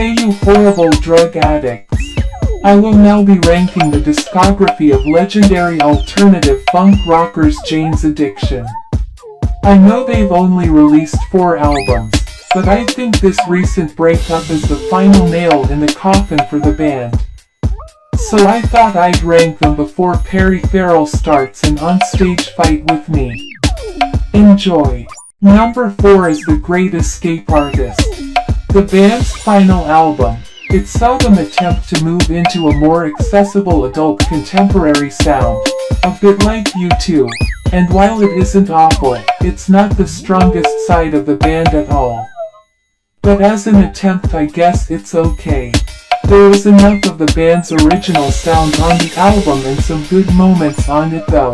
Hey you horrible drug addicts. I will now be ranking the discography of legendary alternative funk rockers Jane's Addiction. I know they've only released 4 albums, but I think this recent breakup is the final nail in the coffin for the band. So I thought I'd rank them before Perry Farrell starts an onstage fight with me. Enjoy. Number 4 is The Great Escape Artist. The band's final album, it saw them attempt to move into a more accessible adult contemporary sound, a bit like U2, and while it isn't awful, it's not the strongest side of the band at all. But as an attempt I guess it's okay. There is enough of the band's original sound on the album and some good moments on it though.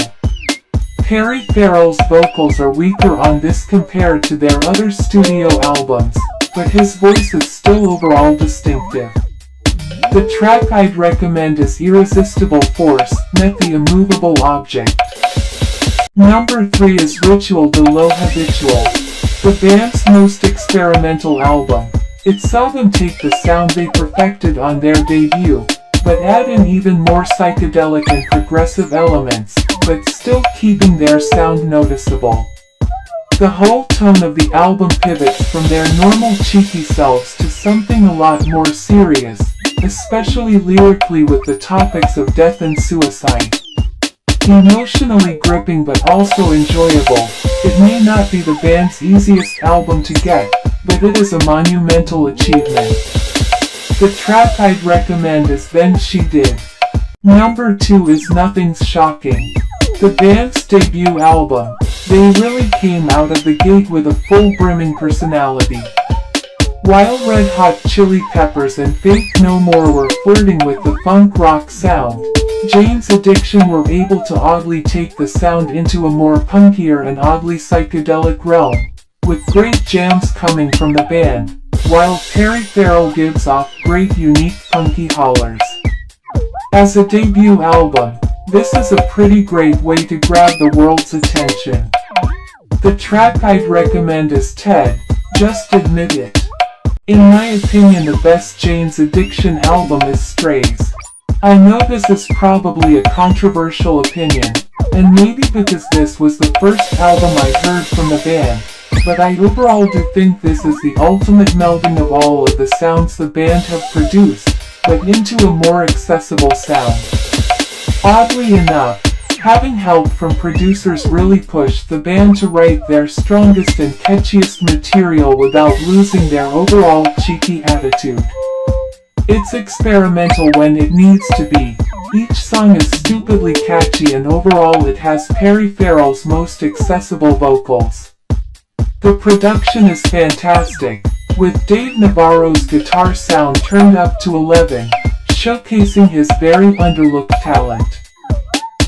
Perry Farrell's vocals are weaker on this compared to their other studio albums, but his voice is still overall distinctive. The track I'd recommend is Irresistible Force, Met the Immovable Object. Number 3 is Ritual de lo Habitual, the band's most experimental album. It saw them take the sound they perfected on their debut, but add in even more psychedelic and progressive elements, but still keeping their sound noticeable. The whole tone of the album pivots from their normal cheeky selves to something a lot more serious, especially lyrically with the topics of death and suicide. Emotionally gripping but also enjoyable, it may not be the band's easiest album to get, but it is a monumental achievement. The track I'd recommend is Then She Did. Number 2 is Nothing's Shocking. The band's debut album, they really came out of the gate with a full brimming personality. While Red Hot Chili Peppers and Faith No More were flirting with the funk rock sound, Jane's Addiction were able to oddly take the sound into a more punkier and oddly psychedelic realm, with great jams coming from the band, while Perry Farrell gives off great unique punky hollers. As a debut album, this is a pretty great way to grab the world's attention. The track I'd recommend is Ted, Just Admit It. In my opinion the best Jane's Addiction album is Strays. I know this is probably a controversial opinion, and maybe because this was the first album I heard from the band, but I overall do think this is the ultimate melding of all of the sounds the band have produced, but into a more accessible sound. Oddly enough, having help from producers really pushed the band to write their strongest and catchiest material without losing their overall cheeky attitude. It's experimental when it needs to be. Each song is stupidly catchy and overall it has Perry Farrell's most accessible vocals. The production is fantastic, with Dave Navarro's guitar sound turned up to 11, showcasing his very underlooked talent.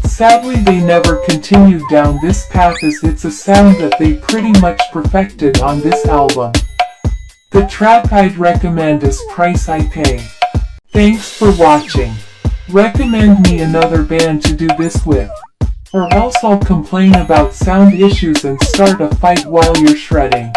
Sadly they never continued down this path as it's a sound that they pretty much perfected on this album. The track I'd recommend is Price I Pay. Thanks for watching. Recommend me another band to do this with, or else I'll complain about sound issues and start a fight while you're shredding.